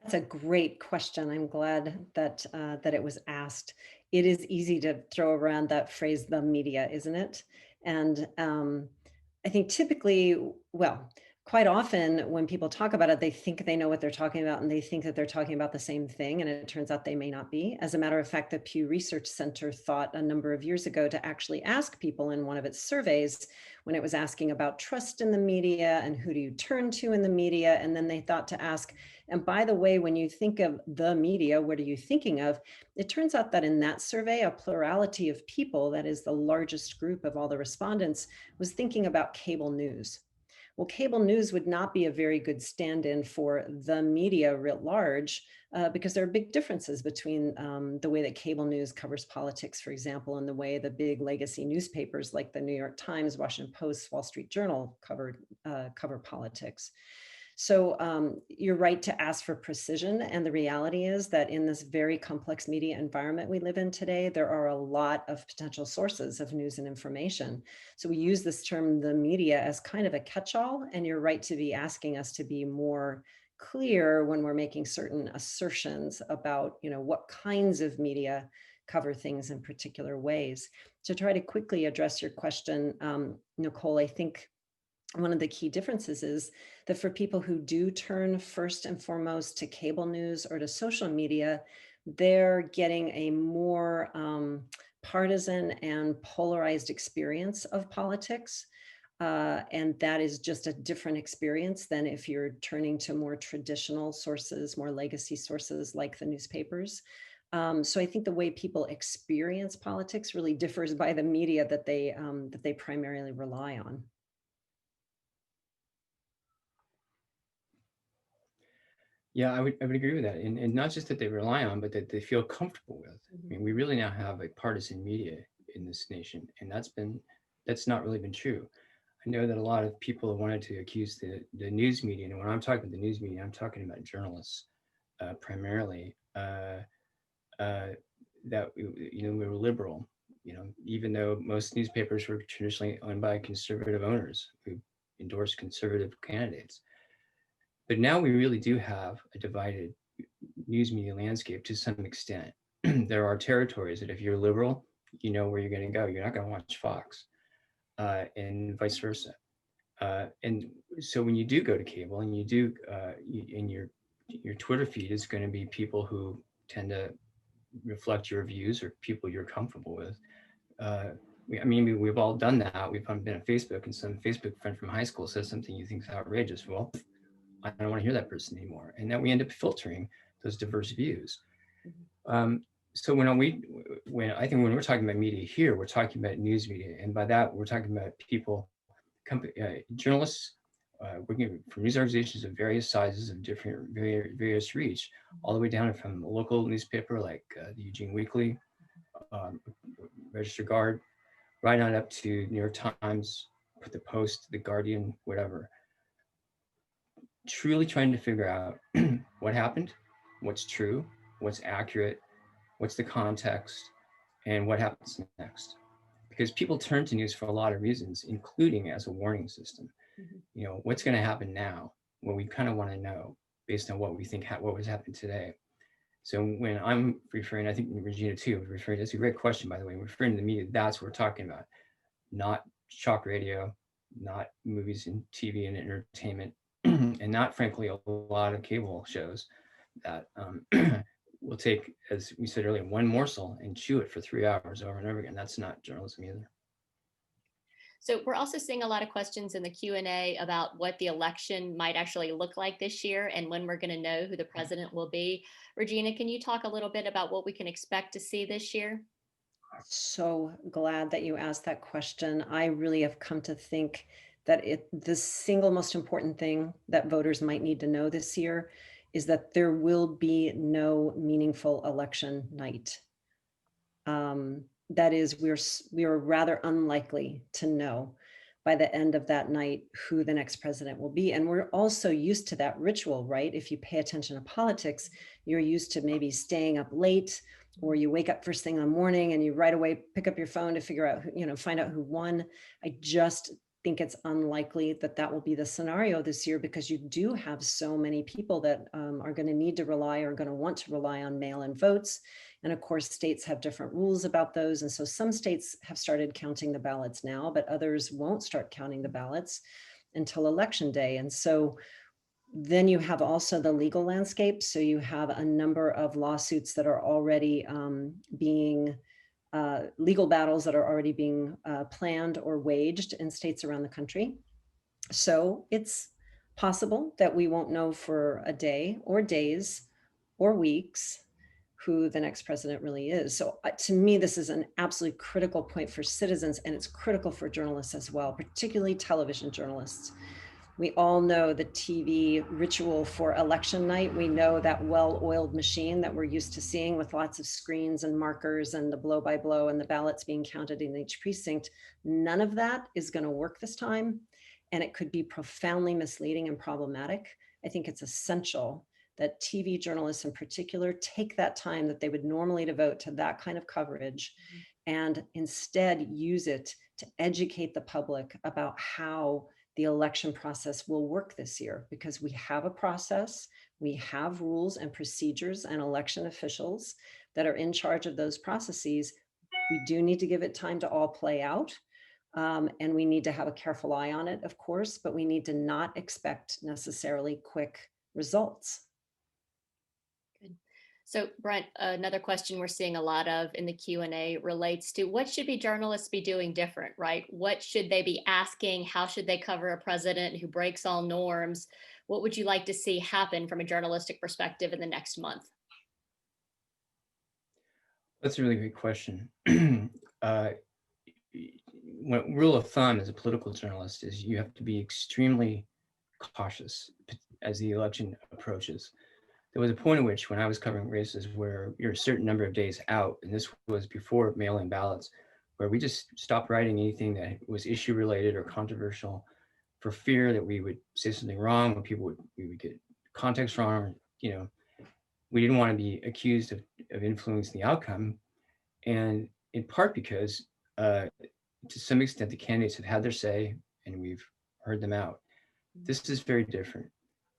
Speaker 3: That's a great question. I'm glad that that it was asked. It is easy to throw around that phrase, the media, isn't it? And I think typically, well, quite often when people talk about it, they think they know what they're talking about and they think that they're talking about the same thing. And it turns out they may not be. As a matter of fact, the Pew Research Center thought a number of years ago to actually ask people in one of its surveys when it was asking about trust in the media and who do you turn to in the media. And then they thought to ask, and by the way, when you think of the media, what are you thinking of? It turns out that in that survey, a plurality of people, that is the largest group of all the respondents, was thinking about cable news. Well, cable news would not be a very good stand-in for the media writ large, because there are big differences between the way that cable news covers politics, for example, and the way the big legacy newspapers like the New York Times, Washington Post, Wall Street Journal cover politics. So you're right to ask for precision. And the reality is that in this very complex media environment we live in today, there are a lot of potential sources of news and information. So we use this term, the media, as kind of a catch-all. And you're right to be asking us to be more clear when we're making certain assertions about, what kinds of media cover things in particular ways. To try to quickly address your question, Nicole, I think one of the key differences is that for people who do turn first and foremost to cable news or to social media, they're getting a more partisan and polarized experience of politics. And that is just a different experience than if you're turning to more traditional sources, more legacy sources like the newspapers. So I think the way people experience politics really differs by the media that they primarily rely on.
Speaker 4: Yeah, I would agree with that. And not just that they rely on, but that they feel comfortable with. I mean, we really now have a partisan media in this nation, and that's not really been true. I know that a lot of people have wanted to accuse the news media, and when I'm talking about the news media, I'm talking about journalists primarily, that we were liberal, even though most newspapers were traditionally owned by conservative owners who endorsed conservative candidates. But now we really do have a divided news media landscape to some extent. There are territories that if you're liberal, you know where you're going to go. You're not going to watch Fox, and vice versa. And so when you do go to cable and and your Twitter feed is going to be people who tend to reflect your views or people you're comfortable with. We've all done that. We've been on Facebook and some Facebook friend from high school says something you think is outrageous. Well, I don't want to hear that person anymore. And then we end up filtering those diverse views. So when we're talking about media here, we're talking about news media. And by that, we're talking about people, journalists, working for news organizations of various sizes of different, various reach, all the way down from a local newspaper like the Eugene Weekly, Register Guard, right on up to New York Times, the Post, the Guardian, whatever. Truly trying to figure out what happened, what's true, what's accurate, what's the context, and what happens next. Because people turn to news for a lot of reasons, including as a warning system. What's going to happen now? Well, we kind of want to know based on what we think, what was happening today. So when I'm referring, I think Regina too, that's a great question, by the way, referring to the media, that's what we're talking about, not shock radio, not movies and TV and entertainment, and not, frankly, a lot of cable shows that will take, as we said earlier, one morsel and chew it for 3 hours over and over again. That's not journalism either.
Speaker 1: So we're also seeing a lot of questions in the Q&A about what the election might actually look like this year and when we're going to know who the president will be. Regina, can you talk a little bit about what we can expect to see this year?
Speaker 3: So glad that you asked that question. I really have come to think that the single most important thing that voters might need to know this year is that there will be no meaningful election night. That is, we are rather unlikely to know by the end of that night who the next president will be. And we're also used to that ritual, right? If you pay attention to politics, you're used to maybe staying up late, or you wake up first thing in the morning and you right away pick up your phone to figure out, find out who won. I just think it's unlikely that that will be the scenario this year, because you do have so many people that are going to need to rely, or going to want to rely on mail-in votes. And of course, states have different rules about those. And so some states have started counting the ballots now, but others won't start counting the ballots until Election Day. And so then you have also the legal landscape. So you have a number of lawsuits that are already being legal battles that are already being planned or waged in states around the country. So it's possible that we won't know for a day or days or weeks who the next president really is. So to me, this is an absolutely critical point for citizens, and it's critical for journalists as well, particularly television journalists. We all know the TV ritual for election night. We know that well-oiled machine that we're used to seeing with lots of screens and markers and the blow by blow and the ballots being counted in each precinct. None of that is going to work this time, and it could be profoundly misleading and problematic. I think it's essential that TV journalists in particular take that time that they would normally devote to that kind of coverage and instead use it to educate the public about how the election process will work this year, because we have a process, we have rules and procedures and election officials that are in charge of those processes. We do need to give it time to all play out. And we need to have a careful eye on it, of course, but we need to not expect necessarily quick results.
Speaker 1: Good. So Brent, another question we're seeing a lot of in the Q&A relates to what should journalists be doing different, right? What should they be asking? How should they cover a president who breaks all norms? What would you like to see happen from a journalistic perspective in the next month?
Speaker 4: That's a really great question. One rule of thumb as a political journalist is you have to be extremely cautious as the election approaches. There was a point at which, when I was covering races, where you're a certain number of days out, and this was before mail-in ballots, where we just stopped writing anything that was issue related or controversial for fear that we would say something wrong, or we would get context wrong. You know, we didn't want to be accused of influencing the outcome, and in part because to some extent the candidates have had their say and we've heard them out. This is very different.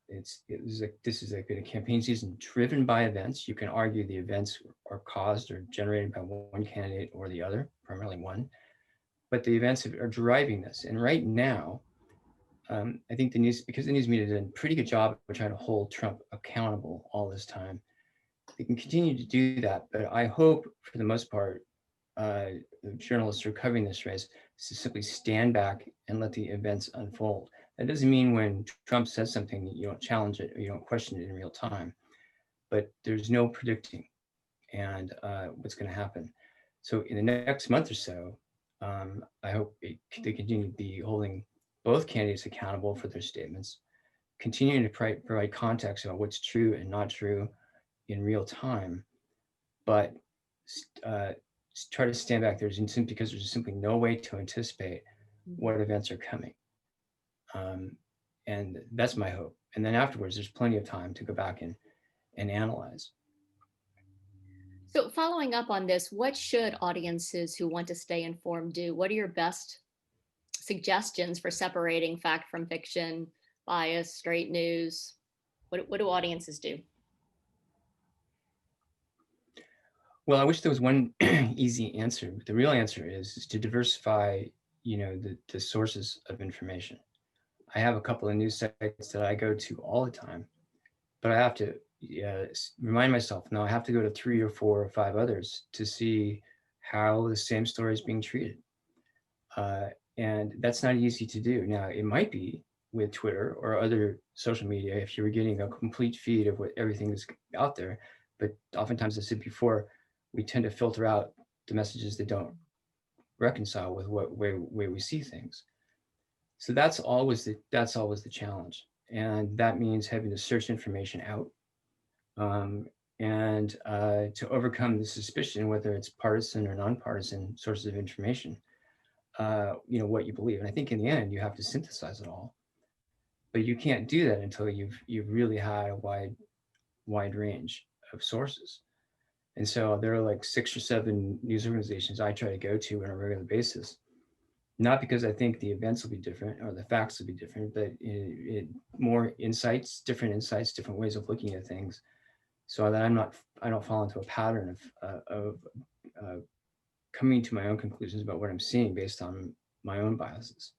Speaker 4: This is a campaign season driven by events. You can argue the events are caused or generated by one candidate or the other, primarily one, but the events are driving this. And right now, I think because the news media did a pretty good job of trying to hold Trump accountable all this time. They can continue to do that, but I hope, for the most part, the journalists who are covering this race to simply stand back and let the events unfold. That doesn't mean when Trump says something that you don't challenge it or you don't question it in real time, but there's no predicting and what's going to happen. So in the next month or so, I hope they continue to be holding both candidates accountable for their statements, continuing to provide context about what's true and not true in real time, but try to stand back because there's simply no way to anticipate what events are coming. And that's my hope. And then afterwards, there's plenty of time to go back and analyze.
Speaker 1: So following up on this, what should audiences who want to stay informed do? What are your best suggestions for separating fact from fiction, bias, straight news? What do audiences do?
Speaker 4: Well, I wish there was one easy answer. But the real answer is to diversify, the sources of information. I have a couple of news sites that I go to all the time, but I have to remind myself, no, I have to go to 3 or 4 or 5 others to see how the same story is being treated. And that's not easy to do. Now, it might be with Twitter or other social media if you were getting a complete feed of what everything is out there. But oftentimes, as I said before, we tend to filter out the messages that don't reconcile with what way we see things. So that's always the challenge, and that means having to search information out, and to overcome the suspicion, whether it's partisan or nonpartisan sources of information, what you believe. And I think in the end, you have to synthesize it all, but you can't do that until you've really had a wide range of sources. And so there are like 6 or 7 news organizations I try to go to on a regular basis not because I think the events will be different or the facts will be different, but more insights, different ways of looking at things, so that I don't fall into a pattern of coming to my own conclusions about what I'm seeing based on my own biases.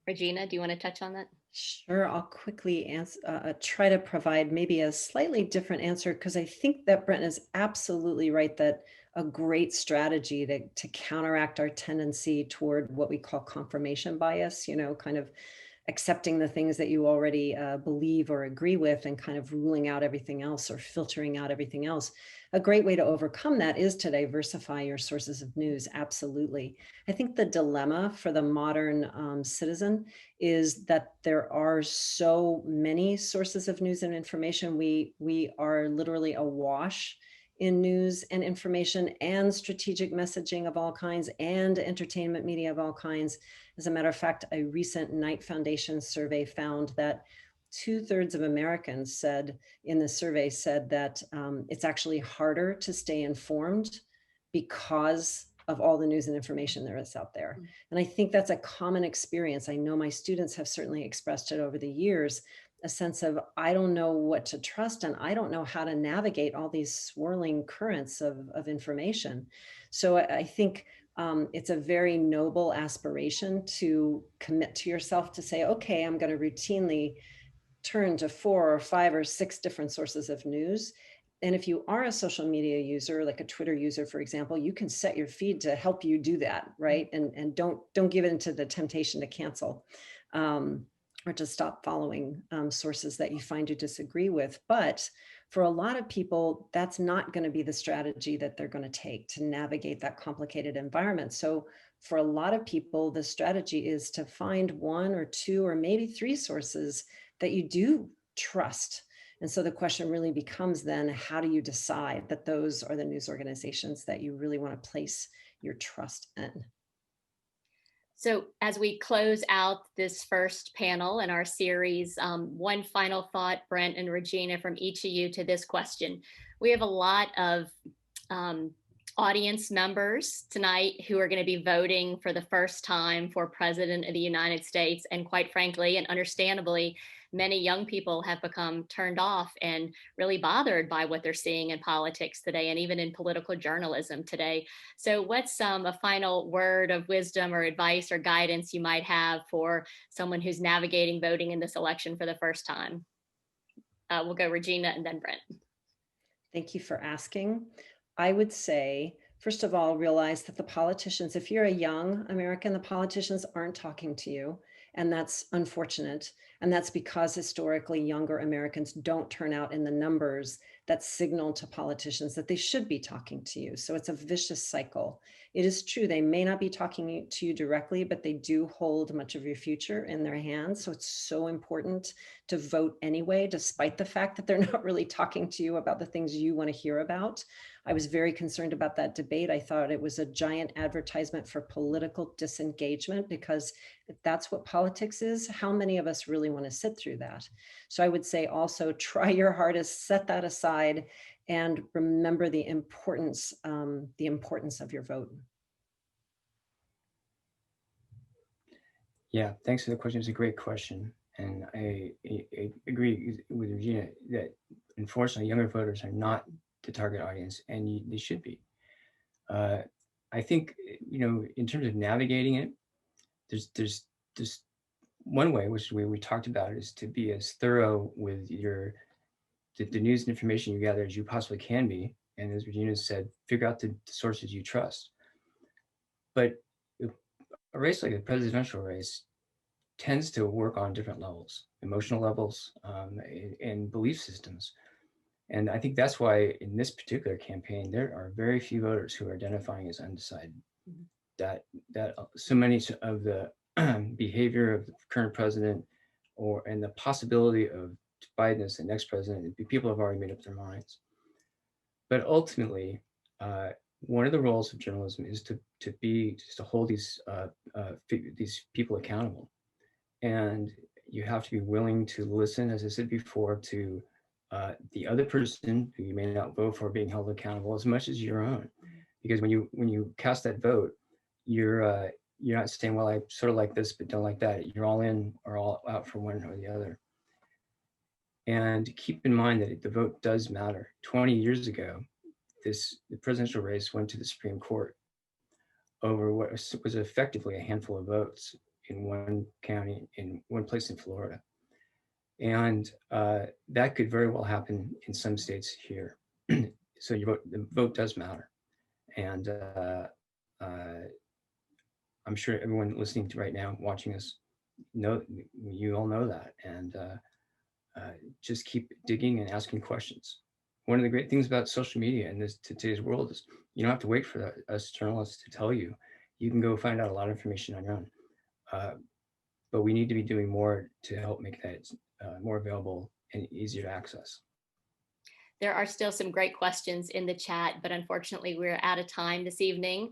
Speaker 1: Regina, do you want to touch on that?
Speaker 3: Sure, I'll quickly answer, try to provide maybe a slightly different answer, because I think that Brent is absolutely right that a great strategy to counteract our tendency toward what we call confirmation bias, kind of accepting the things that you already believe or agree with and kind of ruling out everything else or filtering out everything else. A great way to overcome that is to diversify your sources of news. Absolutely. I think the dilemma for the modern citizen is that there are so many sources of news and information. We are literally awash in news and information and strategic messaging of all kinds and entertainment media of all kinds. As a matter of fact, a recent Knight Foundation survey found that 2/3 of Americans said that it's actually harder to stay informed because of all the news and information there is out there. And I think that's a common experience. I know my students have certainly expressed it over the years, a sense of, I don't know what to trust and I don't know how to navigate all these swirling currents of information. So I think it's a very noble aspiration to commit to yourself to say, okay, I'm going to routinely turn to 4 or 5 or 6 different sources of news. And if you are a social media user, like a Twitter user, for example, you can set your feed to help you do that, right? And don't give in to the temptation to cancel or to stop following sources that you find you disagree with. But for a lot of people, that's not going to be the strategy that they're going to take to navigate that complicated environment. So for a lot of people, the strategy is to find 1 or 2 or maybe 3 sources that you do trust. And so the question really becomes then, how do you decide that those are the news organizations that you really want to place your trust in?
Speaker 1: So as we close out this first panel in our series, one final thought, Brent and Regina, from each of you to this question. We have a lot of audience members tonight who are going to be voting for the first time for President of the United States. And quite frankly, and understandably, many young people have become turned off and really bothered by what they're seeing in politics today and even in political journalism today. So what's a final word of wisdom or advice or guidance you might have for someone who's navigating voting in this election for the first time? We'll go Regina and then Brent.
Speaker 3: Thank you for asking. I would say, first of all, realize that the politicians, if you're a young American, the politicians aren't talking to you. And that's unfortunate. And that's because historically younger Americans don't turn out in the numbers that signal to politicians that they should be talking to you. So it's a vicious cycle. It is true, they may not be talking to you directly, but they do hold much of your future in their hands. So it's so important to vote anyway, despite the fact that they're not really talking to you about the things you want to hear about. I was very concerned about that debate. I thought it was a giant advertisement for political disengagement, because if that's what politics is, how many of us really want to sit through that? So I would say also try your hardest, set that aside, and remember the importance of your vote.
Speaker 4: Yeah, thanks for the question. It's a great question. And I agree with Regina that unfortunately younger voters are not the target audience, and they should be. I think, in terms of navigating it, there's one way, which we talked about, is to be as thorough with the news and information you gather as you possibly can be. And as Regina said, figure out the sources you trust. But a race like the presidential race tends to work on different levels, emotional levels, and belief systems. And I think that's why in this particular campaign, there are very few voters who are identifying as undecided. That so many of the behavior of the current president and the possibility of Biden as the next president, people have already made up their minds. But ultimately, one of the roles of journalism is to hold these people accountable. And you have to be willing to listen, as I said before, to the other person who you may not vote for being held accountable as much as your own. Because when you cast that vote, you're not saying, well, I sort of like this, but don't like that. You're all in or all out for one or the other. And keep in mind that the vote does matter. 20 years ago, the presidential race went to the Supreme Court over what was effectively a handful of votes in one county, in one place in Florida. And that could very well happen in some states here. So the vote does matter. And I'm sure everyone listening to right now, watching us, you all know that. And just keep digging and asking questions. One of the great things about social media in today's world is you don't have to wait for us journalists to tell you. You can go find out a lot of information on your own. But we need to be doing more to help make that more available and easier to access.
Speaker 1: There are still some great questions in the chat, but unfortunately we're out of time this evening.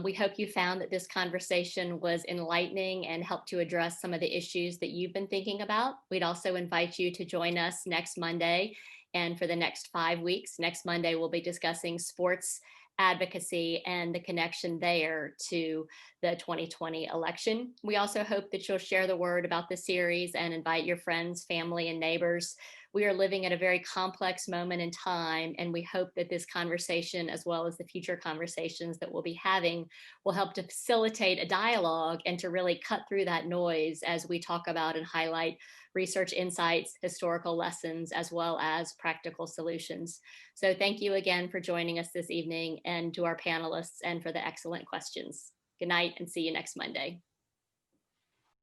Speaker 1: We hope you found that this conversation was enlightening and helped to address some of the issues that you've been thinking about. We'd also invite you to join us next Monday. And for the next 5 weeks, next Monday, we'll be discussing sports advocacy and the connection there to the 2020 election. We also hope that you'll share the word about the series and invite your friends, family, and neighbors. We are living at a very complex moment in time, and we hope that this conversation, as well as the future conversations that we'll be having, will help to facilitate a dialogue and to really cut through that noise as we talk about and highlight research insights, historical lessons, as well as practical solutions. So thank you again for joining us this evening, and to our panelists and for the excellent questions. Good night and see you next Monday.